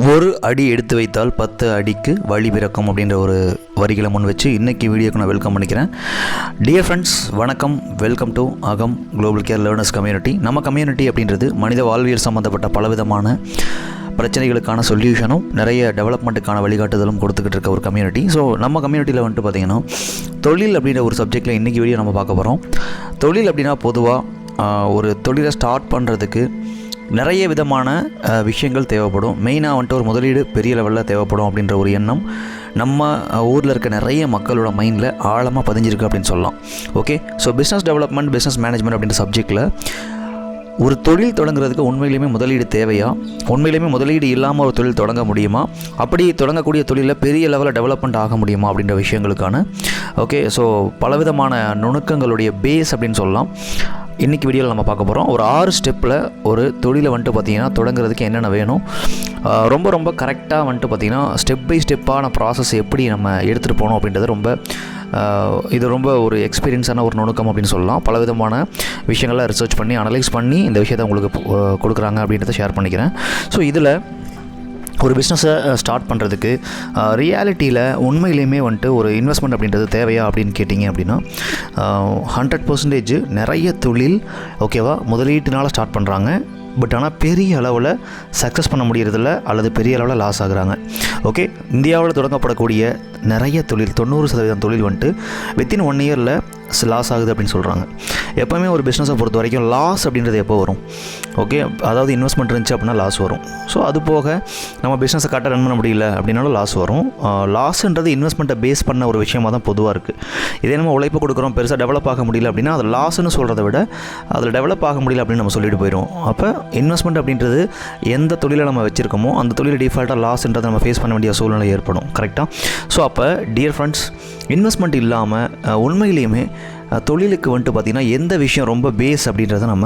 ஒரு அடி எடுத்து வைத்தால் 10 அடிக்கு வழி பிறக்கும் அப்படின்ற ஒரு வரிகளை முன் வச்சு இன்றைக்கி வீடியோக்கு நான் வெல்கம் பண்ணிக்கிறேன். டியர் ஃப்ரெண்ட்ஸ், வணக்கம். வெல்கம் டு அகம் குளோபல் கேர் லேர்னர்ஸ் கம்யூனிட்டி. நம்ம கம்யூனிட்டி அப்படின்றது மனித வாழ்வியல் சம்மந்தப்பட்ட பலவிதமான பிரச்சனைகளுக்கான சொல்யூஷனும் நிறைய டெவலப்மெண்ட்டுக்கான வழிகாட்டுதலும் கொடுத்துக்கிட்டு இருக்க ஒரு கம்யூனிட்டி. ஸோ நம்ம கம்யூனிட்டியில் வந்துட்டு பார்த்திங்கன்னா தொழில் அப்படின்ற ஒரு சப்ஜெக்டில் இன்றைக்கி வீடியோ நம்ம பார்க்க போகிறோம். தொழில் அப்படின்னா பொதுவாக ஒரு தொழிலை ஸ்டார்ட் பண்ணுறதுக்கு நிறைய விதமான விஷயங்கள் தேவைப்படும். மெயினாக வந்துட்டு ஒரு முதலீடு பெரிய லெவலில் தேவைப்படும் அப்படின்ற ஒரு எண்ணம் நம்ம ஊரில் இருக்க நிறைய மக்களோட மைண்டில் ஆழமாக பதிஞ்சிருக்கு அப்படின்னு சொல்லலாம். Okay, so business development, business management அப்படின்ற சப்ஜெக்டில் ஒரு தொழில் தொடங்குறதுக்கு உண்மையிலுமே முதலீடு தேவையா, உண்மையிலுமே முதலீடு இல்லாமல் ஒரு தொழில் தொடங்க முடியுமா, அப்படி தொடங்கக்கூடிய தொழிலில் பெரிய லெவலில் டெவலப்மெண்ட் ஆக முடியுமா அப்படின்ற விஷயங்களுக்கான ஓகே, ஸோ பலவிதமான நுணுக்கங்களுடைய பேஸ் அப்படின்னு சொல்லலாம் இன்றைக்கி வீடியோவில் நம்ம பார்க்க போகிறோம். ஒரு 6 ஸ்டெப்பில் ஒரு தொழிலை வந்துட்டு பார்த்திங்கன்னா தொடங்குறதுக்கு என்னென்ன வேணும், ரொம்ப கரெக்டாக வந்துட்டு பார்த்திங்கன்னா ஸ்டெப் பை ஸ்டெப்பான ப்ராசஸ் எப்படி நம்ம எடுத்துகிட்டு போகணும் அப்படின்றது இது ரொம்ப ஒரு எக்ஸ்பீரியன்ஸான ஒரு நுணுக்கம் அப்படின்னு சொல்லலாம். பலவிதமான விஷயங்கள்லாம் ரிசர்ச் பண்ணி அனலைஸ் பண்ணி இந்த விஷயத்தை உங்களுக்கு கொடுக்குறாங்க அப்படின்றத ஷேர் பண்ணிக்கிறேன். ஸோ இதில் ஒரு பிஸ்னஸை ஸ்டார்ட் பண்ணுறதுக்கு ரியாலிட்டியில் உண்மையிலேயுமே வந்துட்டு ஒரு இன்வெஸ்ட்மெண்ட் அப்படின்றது தேவையா அப்படின்னு கேட்டிங்க அப்படின்னா 100% நிறைய தொழில் ஓகேவா முதலீட்டுனால ஸ்டார்ட் பண்ணுறாங்க. பட் ஆனால் பெரிய அளவில் சக்ஸஸ் பண்ண முடியறதில்ல அல்லது பெரிய அளவில் லாஸ் ஆகுறாங்க. ஓகே, இந்தியாவில் தொடங்கப்படக்கூடிய நிறைய தொழில் 90% தொழில் வந்துட்டு வித்தின் 1 இயரில் லாஸ் ஆகுது அப்படின்னு சொல்கிறாங்க. எப்போவுமே ஒரு பிஸ்னஸை பொறுத்த வரைக்கும் லாஸ் அப்படின்றது எப்போ வரும்? ஓகே, அதாவது இன்வெஸ்ட்மெண்ட் இருந்துச்சு அப்படின்னா லாஸ் வரும். ஸோ அது போக நம்ம பிஸ்னஸை கரெக்டாக ரன் பண்ண முடியல அப்படின்னாலும் லாஸ் வரும். லாஸ்ன்றது இன்வெஸ்ட்மெண்ட்டை பேஸ் பண்ண ஒரு விஷயமாக தான் பொதுவாக இருக்குது. இதே நம்ம உழைப்பு கொடுக்குறோம், பெருசாக டெவலப் ஆக முடியல அப்படின்னா அது லாஸ்ன்னு சொல்கிறத விட அதில் டெவலப் ஆக முடியல அப்படின்னு நம்ம சொல்லிட்டு போயிடுவோம். அப்போ இன்வெஸ்ட்மெண்ட் அப்படின்றது எந்த தொழிலை நம்ம வச்சுருக்கோமோ அந்த தொழில் டிஃபால்ட்டாக லாஸ்ன்றதை நம்ம ஃபேஸ் பண்ண வேண்டிய சூழ்நிலை ஏற்படும். கரெக்டாக? ஸோ அப்போ டியர் ஃப்ரெண்ட்ஸ், இன்வெஸ்ட்மெண்ட் இல்லாமல் உண்மையிலேயுமே தொழிலுக்கு வந்துட்டு பார்த்திங்கன்னா எந்த விஷயம் ரொம்ப பேஸ் அப்படின்றத நம்ம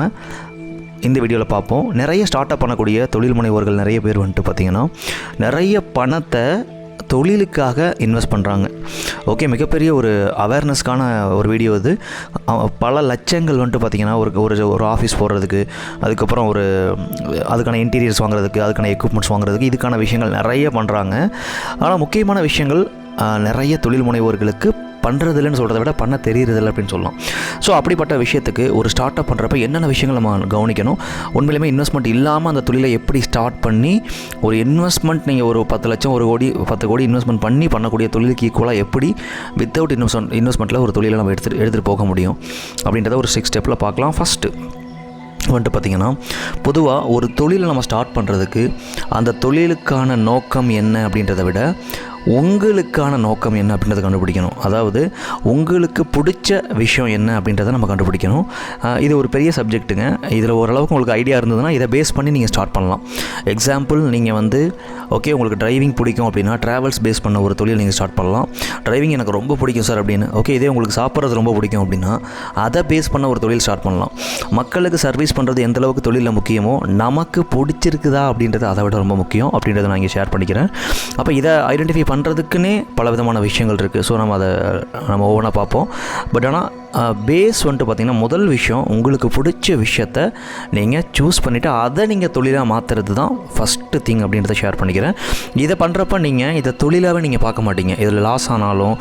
இந்த வீடியோவில் பார்ப்போம். நிறைய ஸ்டார்ட் அப் பண்ணக்கூடிய தொழில் முனைவோர்கள் நிறைய பேர் வந்துட்டு பார்த்திங்கன்னா நிறைய பணத்தை தொழிலுக்காக இன்வெஸ்ட் பண்ணுறாங்க. ஓகே, மிகப்பெரிய ஒரு அவேர்னஸ்க்கான ஒரு வீடியோ இது. பல லட்சங்கள் வந்துட்டு பார்த்திங்கன்னா ஒரு ஆஃபீஸ் போடுறதுக்கு, அதுக்கப்புறம் அதுக்கான இன்டீரியர்ஸ் வாங்குறதுக்கு, அதுக்கான எக்யூப்மெண்ட்ஸ் வாங்குறதுக்கு, இதுக்கான விஷயங்கள் நிறைய பண்ணுறாங்க. ஆனால் முக்கியமான விஷயங்கள் நிறைய தொழில் முனைவோர்களுக்கு பண்ணுறதில்லன்னு சொல்கிறத விட பண்ண தெரியுறதில்ல அப்படின்னு சொல்லலாம். ஸோ அப்படிப்பட்ட விஷயத்துக்கு ஒரு ஸ்டார்ட் அப் பண்ணுறப்ப என்னென்ன விஷயங்கள் நம்ம கவனிக்கணும், உண்மையிலுமே இன்வெஸ்ட்மெண்ட் இல்லாமல் அந்த தொழிலை எப்படி ஸ்டார்ட் பண்ணி ஒரு இன்வெஸ்ட்மெண்ட் நீங்கள் ஒரு 10 லட்சம் 1 கோடி 10 கோடி இன்வெஸ்ட்மெண்ட் பண்ணக்கூடிய தொழிலுக்கு ஈக்குவலாக எப்படி வித்தவுட் இன்வெஸ்ட்மெண்ட்டில் ஒரு தொழிலை நம்ம எடுத்துகிட்டு போக முடியும் அப்படின்றத ஒரு 6 ஸ்டெப்பில் பார்க்கலாம். ஃபஸ்ட்டு வந்துட்டு பார்த்திங்கன்னா பொதுவாக ஒரு தொழிலை நம்ம ஸ்டார்ட் பண்ணுறதுக்கு அந்த தொழிலுக்கான நோக்கம் என்ன அப்படின்றத விட உங்களுக்கான நோக்கம் என்ன அப்படின்றத கண்டுபிடிக்கணும். அதாவது உங்களுக்கு பிடிச்ச விஷயம் என்ன அப்படின்றத நம்ம கண்டுபிடிக்கணும். இது ஒரு பெரிய சப்ஜெக்ட்டுங்க. இதில் ஓரளவுக்கு உங்களுக்கு ஐடியா இருந்ததுன்னா இதை பேஸ் பண்ணி நீங்கள் ஸ்டார்ட் பண்ணலாம். எக்ஸாம்பிள், நீங்கள் ஓகே உங்களுக்கு டிரைவிங் பிடிக்கும் அப்படின்னா ட்ராவல்ஸ் பேஸ் பண்ண ஒரு தொழில் நீங்கள் ஸ்டார்ட் பண்ணலாம். டிரைவிங் எனக்கு ரொம்ப பிடிக்கும் சார் அப்படின்னு. ஓகே, இதே உங்களுக்கு சாப்பிட்றது ரொம்ப பிடிக்கும் அப்படின்னா அதை பேஸ் பண்ண ஒரு தொழில் ஸ்டார்ட் பண்ணலாம். மக்களுக்கு சர்வீஸ் பண்ணுறது எந்த அளவுக்கு தொழிலில் முக்கியமோ நமக்கு பிடிச்சிருக்குதா அப்படின்றது அதை விட ரொம்ப முக்கியம் அப்படின்றத நான் இங்கே ஷேர் பண்ணிக்கிறேன். அப்போ இதை ஐடென்டிஃபை பண்ணுறதுக்குன்னே பல விதமான விஷயங்கள் இருக்குது. ஸோ நம்ம ஒவ்வொன்றா பார்ப்போம். பட் ஆனால் பேஸ் வந்துட்டு பார்த்திங்கன்னா முதல் விஷயம், உங்களுக்கு பிடிச்ச விஷயத்த நீங்கள் சூஸ் பண்ணிவிட்டு அதை நீங்கள் தொழிலாக மாற்றுறது தான் ஃபஸ்ட்டு திங் அப்படின்றத ஷேர் பண்ணிக்கிறேன். இதை பண்ணுறப்ப நீங்கள் இதை தொழிலாகவே நீங்கள் பார்க்க மாட்டீங்க. இதில் லாஸ் ஆனாலும்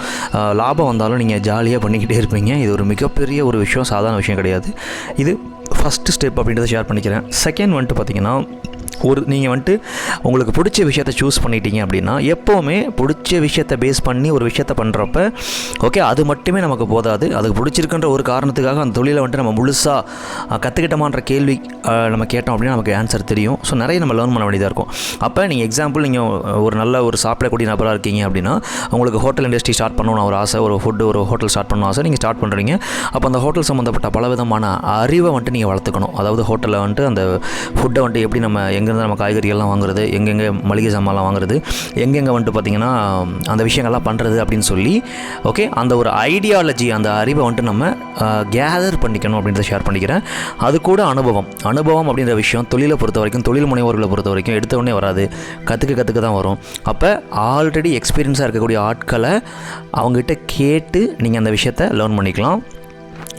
லாபம் வந்தாலும் நீங்கள் ஜாலியாக பண்ணிக்கிட்டே இருப்பீங்க. இது ஒரு மிகப்பெரிய ஒரு விஷயம், சாதாரண விஷயம் கிடையாது. இது ஃபஸ்ட்டு ஸ்டெப் அப்படின்றத ஷேர் பண்ணிக்கிறேன். செகண்ட் வந்துட்டு பார்த்திங்கன்னா நீங்கள் உங்களுக்கு பிடிச்ச விஷயத்தை சூஸ் பண்ணிட்டீங்க அப்படின்னா எப்போவுமே பிடிச்ச விஷயத்தை பேஸ் பண்ணி ஒரு விஷயத்தை பண்ணுறப்ப ஓகே அது மட்டுமே நமக்கு போதாது. அதுக்கு பிடிச்சிருக்குன்ற ஒரு காரணத்துக்காக அந்த தொழிலை நம்ம முழுசாக கற்றுக்கிட்டோமான்ற கேள்வி நம்ம கேட்டோம் அப்படின்னா நமக்கு ஆன்சர் தெரியும். ஸோ நிறைய நம்ம லேர்ன் பண்ண வேண்டியதாக இருக்கும். அப்போ நீங்கள் எக்ஸாம்பிள், நீங்கள் ஒரு நல்ல ஒரு சாப்பிடக்கூடிய நபராக இருக்கீங்க அப்படின்னா உங்களுக்கு ஹோட்டல் இண்டஸ்ட்ரி ஸ்டார்ட் பண்ணணும் ஒரு ஆசை, ஒரு ஹோட்டல் ஸ்டார்ட் பண்ணணும் ஆசை, நீங்கள் ஸ்டார்ட் பண்ணுறீங்க. அப்போ அந்த ஹோட்டல் சம்மந்தப்பட்ட பலவிதமான அறிவை நீங்கள் வளர்த்துக்கணும். அதாவது ஹோட்டலில் அந்த ஃபுட்டை எப்படி நம்ம எங்கேருந்து நம்ம காய்கறிகள்லாம் வாங்குறது, எங்கெங்கே மளிகை சாமான்லாம் வாங்குறது, எங்கெங்கே பார்த்திங்கன்னா அந்த விஷயங்கள்லாம் பண்ணுறது அப்படின்னு சொல்லி ஓகே அந்த ஒரு ஐடியாலஜி, அந்த அறிவை நம்ம கேதர் பண்ணிக்கணும் அப்படின்றத ஷேர் பண்ணிக்கிறேன். அது கூட அனுபவம் அப்படின்ற விஷயம் தொழிலை பொறுத்த வரைக்கும், தொழில் முனைவோர்களை பொறுத்த வரைக்கும் எடுத்தவொடனே வராது, கற்றுக்க தான் வரும். அப்போ ஆல்ரெடி எக்ஸ்பீரியன்ஸாக இருக்கக்கூடிய ஆட்களை அவங்ககிட்ட கேட்டு நீங்கள் அந்த விஷயத்தை லேர்ன் பண்ணிக்கலாம்.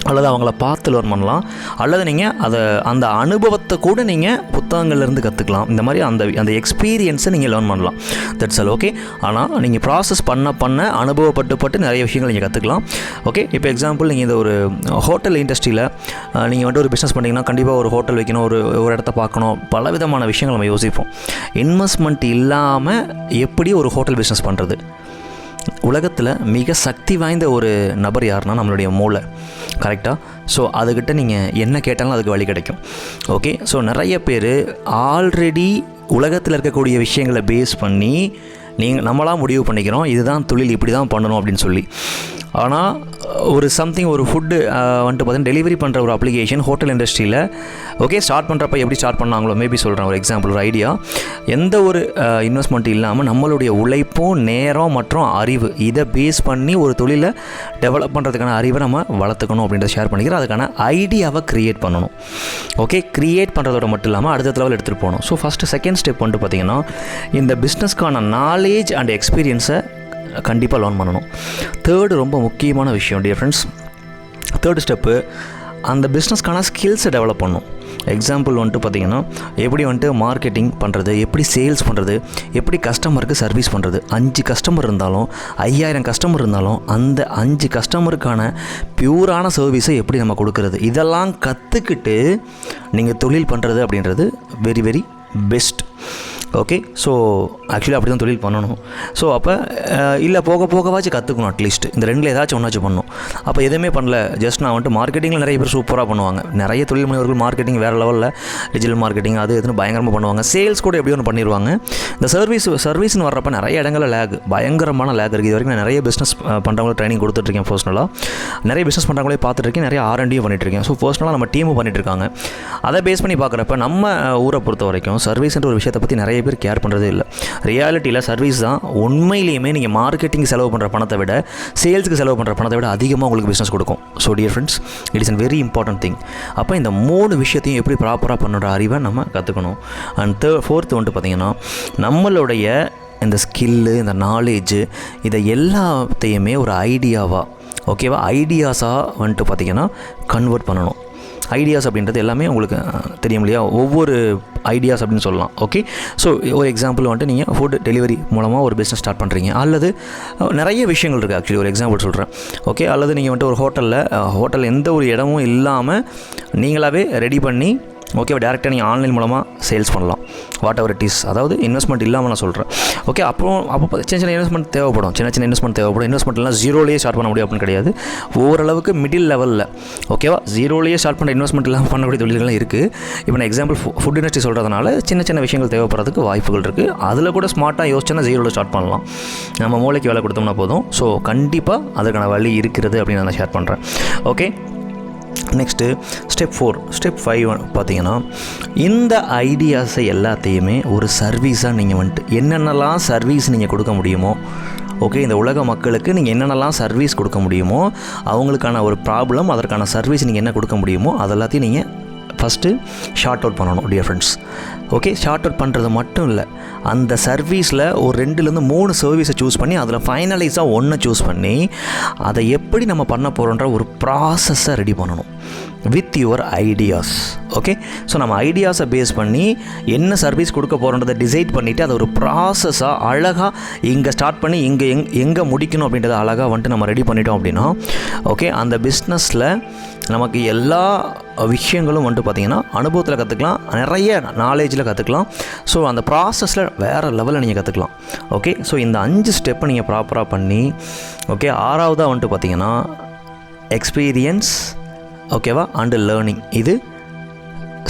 அல்லது அவங்கள பார்த்து லேர்ன் பண்ணலாம், அல்லது நீங்கள் அந்த அனுபவத்தை கூட நீங்கள் புத்தகங்கள்லேருந்து கற்றுக்கலாம். இந்த மாதிரி அந்த எக்ஸ்பீரியன்ஸை நீங்கள் லேர்ன் பண்ணலாம். That's all. ஓகே, ஆனால் நீங்கள் ப்ராசஸ் பண்ண அனுபவப்பட்டு நிறைய விஷயங்கள் நீங்கள் கற்றுக்கலாம். ஓகே, இப்போ எக்ஸாம்பிள் நீங்கள் இந்த ஒரு ஹோட்டல் இண்டஸ்ட்ரியில் நீங்கள் வந்துட்டு ஒரு பிஸ்னஸ் பண்ணிங்கன்னா கண்டிப்பாக ஒரு ஹோட்டல் வைக்கணும், ஒரு இடத்த பார்க்கணும், பல விதமான விஷயங்கள் நம்ம யோசிப்போம். இன்வெஸ்ட்மெண்ட் இல்லாமல் எப்படி ஒரு ஹோட்டல் பிஸ்னஸ் பண்ணுறது? உலகத்தில் மிக சக்தி வாய்ந்த ஒரு நபர் யாருன்னா நம்மளுடைய மூளை. கரெக்டாக? ஸோ அதுக்கிட்ட நீங்கள் என்ன கேட்டாலும் அதுக்கு வழி கிடைக்கும். ஓகே, ஸோ நிறைய பேர் ஆல்ரெடி உலகத்தில் இருக்கக்கூடிய விஷயங்களை பேஸ் பண்ணி நம்மளாம் முடிவு பண்ணிக்கிறோம், இதுதான் தொழில், இப்படி தான் பண்ணணும் அப்படின்னு சொல்லி. ஆனால் ஒரு ஃபுட்டு வந்துட்டு பார்த்தீங்கன்னா டெலிவரி பண்ணுற ஒரு அப்ளிகேஷன் ஹோட்டல் இண்டஸ்ட்ரியில் ஸ்டார்ட் பண்ணுறப்ப எப்படி ஸ்டார்ட் பண்ணாங்களோ, மேபி சொல்கிறேன் ஒரு எக்ஸாம்பிள், ஒரு ஐடியா. எந்த ஒரு இன்வெஸ்ட்மெண்ட் இல்லாமல் நம்மளுடைய உழைப்பும் நேரம் மற்றும் அறிவு இதை பேஸ் பண்ணி ஒரு தொழிலை டெவலப் பண்ணுறதுக்கான அறிவை நம்ம வளர்த்துக்கணும் அப்படின்றத ஷேர் பண்ணிக்கிறோம். அதுக்கான ஐடியாவை க்ரியேட் பண்ணணும். க்ரியேட் பண்ணுறதோட மட்டும் இல்லாமல் அடுத்த லெவல் எடுத்துகிட்டு போகணும். ஸோ செகண்ட் ஸ்டெப் வந்துட்டு பார்த்திங்கன்னா இந்த பிஸ்னஸ்க்கான நாலேஜ் அண்ட் எக்ஸ்பீரியன்ஸை கண்டிப்பாக லேர்ன் பண்ணணும். தேர்டு ரொம்ப முக்கியமான விஷயம் டியர் ஃப்ரெண்ட்ஸ், தேர்டு ஸ்டெப்பு அந்த பிஸ்னஸ்க்கான ஸ்கில்ஸை டெவலப் பண்ணணும். எக்ஸாம்பிள் வந்துட்டு பார்த்திங்கன்னா எப்படி வந்துட்டு மார்க்கெட்டிங் பண்ணுறது, எப்படி சேல்ஸ் பண்ணுறது, எப்படி கஸ்டமருக்கு சர்வீஸ் பண்ணுறது. 5 கஸ்டமர் இருந்தாலும் 5000 கஸ்டமர் இருந்தாலும் அந்த 5 கஸ்டமருக்கான பியூரான சர்வீஸை எப்படி நம்ம கொடுக்கறது, இதெல்லாம் கற்றுக்கிட்டு நீங்கள் தொழில் பண்ணுறது அப்படின்றது very very best. Okay, so actually அப்படி தான் தொழில் பண்ணணும். ஸோ அப்போ இல்லை போகவாச்சும் கற்றுக்கணும். அட்லீஸ்ட் இந்த ரெண்டில் ஏதாச்சும் ஒன்றாச்சும் பண்ணணும். அப்போ எதுவுமே பண்ணல, ஜஸ்ட் நான் வந்துட்டு மார்க்கெட்டிங்கில் நிறைய பேர் சூப்பராக பண்ணுவாங்க. நிறைய தொழில் முனைவர்கள் மார்க்கெட்டிங் வேறு லெவலில், டிஜிட்டல் மார்க்கெட்டிங் அது எதுன்னு பயங்கரமாக பண்ணுவாங்க. சேல்ஸ் கூட எப்படியும் ஒன்று பண்ணிடுவாங்க. இந்த சர்வீஸ்னு வர்றப்ப நிறைய இடங்களில் பயங்கரமான லேக் இருக்குது. இது வரைக்கும் நான் நிறைய பிஸ்னஸ் பண்ணுறவங்களுக்கு ட்ரைனிங் கொடுத்துட்ருக்கேன். பர்சனலாக நிறைய பிஸ்னஸ் பண்ணுறவங்களே பார்த்துட்ருக்கேன், நிறைய R&D பண்ணிட்டுருக்கேன். ஸோ பர்சனலாக நம்ம டீமும் பண்ணிட்டுருக்காங்க. அதை பேஸ் பண்ணி பார்க்குறப்ப நம்ம ஊரை பொறுத்த வரைக்கும் சர்வீஸ்ன்ற ஒரு விஷயத்தை பற்றி நிறைய பேர் கேர் பண்ணுறதே இல்லை. ரியாலிட்டியில் சர்வீஸ் தான் உண்மையிலேயுமே நீங்கள் மார்க்கெட்டிங் செலவு பண்ணுற பணத்தை விட, சேல்ஸுக்கு செலவு பண்ணுற பணத்தை விட அதிகமாக உங்களுக்கு பிஸ்னஸ் கொடுக்கும். So dear friends, it is a very important thing. அப்போ இந்த 3 விஷயத்தையும் எப்படி ப்ராப்பராக பண்ணுற அறிவை நம்ம கற்றுக்கணும். அண்ட் ஃபோர்த்து வந்துட்டு பார்த்திங்கன்னா நம்மளுடைய இந்த ஸ்கில்லு, இந்த நாலேஜு, இதை எல்லாத்தையுமே ஒரு ஐடியாவாக ஐடியாஸாக வந்துட்டு பார்த்திங்கன்னா கன்வெர்ட் பண்ணணும். ஐடியாஸ் அப்படின்றது எல்லாமே உங்களுக்கு தெரியும் இல்லையா, ஒவ்வொரு ஐடியாஸ் அப்படின்னு சொல்லலாம். ஓகே, ஸோ ஒரு எக்ஸாம்பிள் வந்துட்டு நீங்கள் ஃபுட் டெலிவரி மூலமாக ஒரு பிஸ்னஸ் ஸ்டார்ட் பண்ணுறீங்க, அல்லது நிறைய விஷயங்கள் இருக்குது. ஆக்சுவலி ஒரு எக்ஸாம்பிள் சொல்கிறேன். ஓகே, அல்லது நீங்கள் வந்துட்டு ஒரு ஹோட்டலில் எந்த ஒரு இடமும் இல்லாமல் நீங்களாகவே ரெடி பண்ணி டேரெக்டாக நீங்கள் ஆன்லைன் மூலமாக சேல்ஸ் பண்ணலாம். வாட் எவர் இட் இஸ், அதாவது இன்வெஸ்ட்மெண்ட் இல்லாமல் நான் சொல்கிறேன். ஓகே, அப்போ சின்ன இன்வெஸ்ட்மெண்ட் தேவைப்படும். இன்வெஸ்ட்மெண்ட்லாம் ஜீரோலேயே ஸ்டார்ட் பண்ண முடியும் அப்படின்னு கிடையாது. ஓரளவுக்கு மிடில் லெவலில் ஜீரோலேயே ஸ்டார்ட் பண்ண இன்வெஸ்ட்மெண்ட் இல்லாமல் பண்ணக்கூடிய தொழில்கள் இருக்குது. இப்போ நான் எக்ஸாம்பிள் ஃபுட் இண்டஸ்ட்ரி சொல்கிறதுனால சின்ன விஷயங்கள் தேவைப்படுறதுக்கு வாய்ப்புகள் இருக்குது. அதில் கூட ஸ்மார்ட்டாக யோசிச்சோன்னா ஜீரோவில் ஸ்டார்ட் பண்ணலாம். நம்ம மூளைக்கு வேலை கொடுத்தோம்னா போதும். ஸோ கண்டிப்பாக அதுக்கான வழி இருக்கிறது அப்படின்னு நான் ஷேர் பண்ணுறேன். ஓகே, நெக்ஸ்ட்டு ஸ்டெப் 5 பார்த்தீங்கன்னா இந்த ஐடியாஸை எல்லாத்தையுமே ஒரு சர்வீஸாக நீங்கள் வந்துட்டு என்னென்னலாம் சர்வீஸ் நீங்கள் கொடுக்க முடியுமோ, இந்த உலக மக்களுக்கு நீங்கள் என்னென்னலாம் சர்வீஸ் கொடுக்க முடியுமோ, அவங்களுக்கான ஒரு ப்ராப்ளம், அதற்கான சர்வீஸ் நீங்கள் என்ன கொடுக்க முடியுமோ அதெல்லாத்தையும் நீங்கள் ஃபஸ்ட்டு ஷார்ட் அவுட் பண்ணணும் டியர் ஃப்ரெண்ட்ஸ். ஷார்ட் அவுட் பண்ணுறது மட்டும் இல்லை, அந்த சர்வீஸில் ஒரு 2-3 சர்வீஸை சூஸ் பண்ணி அதில் ஃபைனலைஸாக ஒன்றை சூஸ் பண்ணி அதை எப்படி நம்ம பண்ண போகிறோன்ற ஒரு ப்ராசஸை ரெடி பண்ணணும் வித் யுவர் ஐடியாஸ். ஸோ நம்ம ஐடியாஸை பேஸ் பண்ணி என்ன சர்வீஸ் கொடுக்க போகிறோன்றதை டிசைட் பண்ணிவிட்டு அதை ஒரு ப்ராசஸாக அழகாக இங்கே ஸ்டார்ட் பண்ணி எங்கே முடிக்கணும் அப்படின்றத அழகாக வந்துட்டு நம்ம ரெடி பண்ணிட்டோம் அப்படின்னா அந்த பிஸ்னஸில் நமக்கு எல்லா விஷயங்களும் வந்துட்டு பார்த்திங்கன்னா அனுபவத்தில் கற்றுக்கலாம், நிறைய நாலேஜில் கற்றுக்கலாம். ஸோ அந்த ப்ராசஸில் வேறு லெவலில் நீங்கள் கற்றுக்கலாம். ஸோ இந்த 5 ஸ்டெப்பை நீங்கள் ப்ராப்பராக பண்ணி 6வதாக வந்துட்டு பார்த்திங்கன்னா எக்ஸ்பீரியன்ஸ் அண்டு லேர்னிங். இது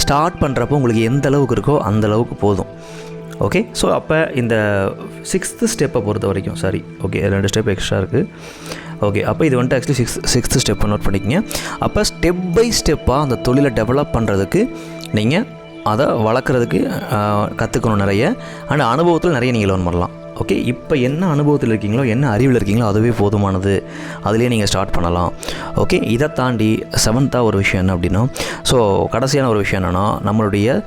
ஸ்டார்ட் பண்ணுறப்போ உங்களுக்கு எந்த அளவுக்கு இருக்கோ அந்த அளவுக்கு போதும். ஸோ அப்போ இந்த 6th ஸ்டெப்பை பொறுத்த வரைக்கும் 2 ஸ்டெப் எக்ஸ்ட்ரா இருக்குது. அப்போ இது வந்துட்டு ஆக்சுவலி 6th ஸ்டெப்பை நோட் பண்ணிக்கங்க. அப்போ ஸ்டெப் பை ஸ்டெப்பாக அந்த தொழிலை டெவலப் பண்ணுறதுக்கு நீங்கள் அதை வளர்க்குறதுக்கு கற்றுக்கணும் நிறைய. அண்ட் அனுபவத்தில் நிறைய நீங்கள் லேர்ன் பண்ணலாம். இப்போ என்ன அனுபவத்தில் இருக்கீங்களோ, என்ன அறிவில் இருக்கீங்களோ அதுவே போதுமானது, அதுலேயே நீங்கள் ஸ்டார்ட் பண்ணலாம். இதை தாண்டி 7th ஒரு விஷயம் என்ன அப்படின்னா, ஸோ கடைசியான ஒரு விஷயம் என்னென்னா நம்மளுடைய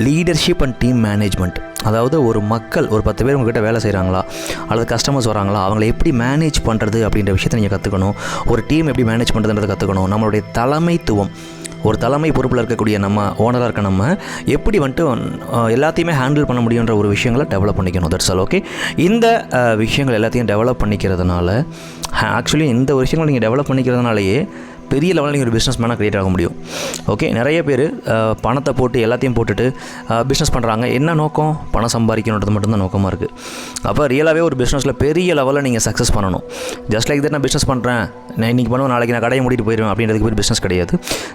லீடர்ஷிப் அண்ட் டீம் மேனேஜ்மெண்ட். அதாவது ஒரு 10 பேர் உங்கள்கிட்ட வேலை செய்கிறாங்களா அல்லது கஸ்டமர்ஸ் வராங்களா, அவங்கள எப்படி மேனேஜ் பண்ணுறது அப்படின்ற விஷயத்தை நீங்கள் கற்றுக்கணும். ஒரு டீம் எப்படி மேனேஜ் பண்ணுறதுன்றதை கற்றுக்கணும். நம்மளுடைய தலைமைத்துவம், ஒரு தலைமை பொறுப்பில் இருக்கக்கூடிய நம்ம ஓனராக இருக்க நம்ம எப்படி எல்லாத்தையுமே ஹேண்டில் பண்ண முடியுன்ற ஒரு விஷயங்களை டெவலப் பண்ணிக்கணும். That's all. ஓகே, இந்த விஷயங்கள் எல்லாத்தையும் டெவலப் பண்ணிக்கிறதுனால ஆக்சுவலி இந்த ஒரு விஷயங்கள் நீங்கள் டெவலப் பண்ணிக்கிறதுனாலேயே பெரிய லெவலில் நீங்கள் ஒரு பிஸ்னஸ் மேனாக க்ரியேட் ஆக முடியும். ஓகே, நிறைய பேர் பணத்தை போட்டு எல்லாத்தையும் போட்டுட்டு பிஸ்னஸ் பண்ணுறாங்க. என்ன நோக்கம்? பணம் சம்பாதிக்கணுன்றது மட்டும்தான் நோக்கமாக இருக்குது. அப்போ ரியலாகவே ஒரு பிஸ்னஸில் பெரிய லெவலில் நீங்கள் சக்ஸஸ் பண்ணணும். ஜஸ்ட் லைக் தட் நான் பிஸ்னஸ் பண்ணுறேன், நான் இன்றைக்கி பண்ணுவேன், நாளைக்கு நான் கடையை மூடிட்டு போயிடுவேன் அப்படின்றதுக்கு பேர் பிஸ்னஸ் கிடையாது.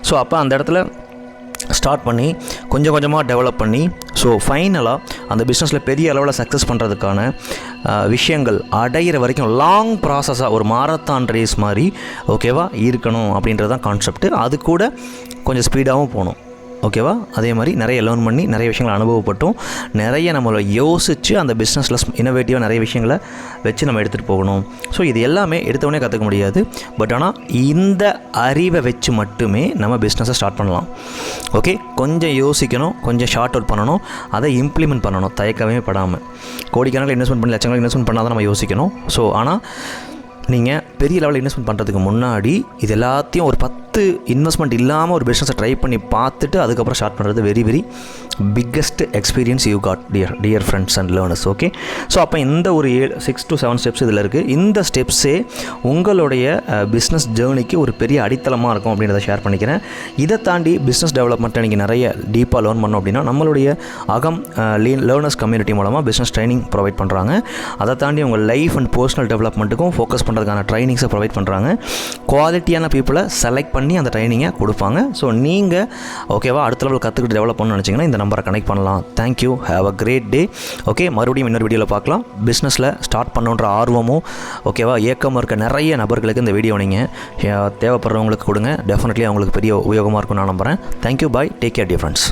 ஸோ அப்போ அந்த இடத்துல ஸ்டார்ட் பண்ணி கொஞ்சம் கொஞ்சமாக டெவலப் பண்ணி ஸோ ஃபைனலாக அந்த பிஸ்னஸில் பெரிய அளவில் சக்ஸஸ் பண்ணுறதுக்கான விஷயங்கள் அடையிற வரைக்கும் லாங் ப்ராசஸாக ஒரு மாரத்தான் ரேஸ் மாதிரி ஓகேவா இருக்கணும் அப்படின்றது தான் கான்செப்ட். அது கூட கொஞ்சம் ஸ்பீடாகவும் போகணும். ஓகேவா? அதே மாதிரி நிறைய லேர்ன் பண்ணி நிறைய விஷயங்களை அனுபவப்பட்டும் நிறைய நம்மளை யோசித்து அந்த பிஸ்னஸில் இன்னோவேட்டிவாக நிறைய விஷயங்களை வச்சு நம்ம எடுத்துகிட்டு போகணும். ஸோ இது எல்லாமே எடுத்தவொடனே கற்றுக்க முடியாது. பட் ஆனால் இந்த அறிவை வச்சு மட்டுமே நம்ம பிஸ்னஸை ஸ்டார்ட் பண்ணலாம். ஓகே, கொஞ்சம் யோசிக்கணும், கொஞ்சம் ஷார்ட் அவுட் பண்ணணும், அதை இம்ப்ளிமெண்ட் பண்ணணும் தயக்கமே படாமல். கோடிக்கணக்கில் இன்வெஸ்ட்மெண்ட் பண்ணி லட்சக்கணக்கில் இன்வெஸ்ட்மெண்ட் பண்ணால் தான் நம்ம யோசிக்கணும். ஸோ ஆனால் நீங்கள் பெரிய லெவலில் இன்வெஸ்ட்மெண்ட் பண்ணுறதுக்கு முன்னாடி இது எல்லாத்தையும் ஒரு 10 இன்வெஸ்ட்மெண்ட் இல்லாமல் ஒரு பிஸ்னஸை ட்ரை பண்ணி பார்த்துட்டு அதுக்கப்புறம் ஸ்டார்ட் பண்ணுறது very biggest experience you got dear friends and learners. Okay, so அப்போ இந்த ஒரு 6 to 7 ஸ்டெப்ஸ் இதில் இருக்குது. இந்த ஸ்டெப்ஸே உங்களுடைய பிஸ்னஸ் ஜேர்னிக்கு ஒரு பெரிய அடித்தளமாக இருக்கும் அப்படின்றத ஷேர் பண்ணிக்கிறேன். இதை தாண்டி பிஸ்னஸ் டெவலப்மெண்ட்டை நீங்கள் நிறைய டீப்பாக லேர்ன் பண்ணோம் அப்படின்னா நம்மளுடைய அகம் லேர்னர்ஸ் கம்யூனிட்டி மூலமாக பிஸ்னஸ் ட்ரைனிங் ப்ரொவைட் பண்ணுறாங்க. அதை தாண்டி உங்கள் லைஃப் அண்ட் பர்சனல் டெவலப்மெண்ட்டுக்கும் ஃபோக்கஸ் பண்ணுறதுக்கான ட்ரைனிங்ஸை ப்ரொவைட் பண்ணுறாங்க. குவாலிட்டியான பீப்புளை செலக்ட் பண்ணி அந்த ட்ரைனிங்கை கொடுப்பாங்க. ஸோ நீங்கள் ஓகேவா அடுத்த லெவல் கற்றுக்கிட்டு டெவலப் பண்ணணும்னு நினச்சிங்கன்னா இந்த நம்பரை கனெக்ட் பண்ணலாம். Thank you, have a great day. Okay, மறுபடியும் இன்னொரு வீடியோவில் பார்க்கலாம். பிஸ்னஸில் ஸ்டார்ட் பண்ணுன்ற ஆர்வமும் ஓகேவா ஏக்கமாக இருக்க நிறைய நபர்களுக்கு இந்த வீடியோ நீங்கள் தேவைப்படுறவங்களுக்கு கொடுங்க. டெஃபினெட்லி அவங்களுக்கு பெரிய உபயோகமாக இருக்கும்னு நான் நம்புகிறேன். தேங்க்யூ, பாய், டேக் கேர் டியர் ஃப்ரெண்ட்ஸ்.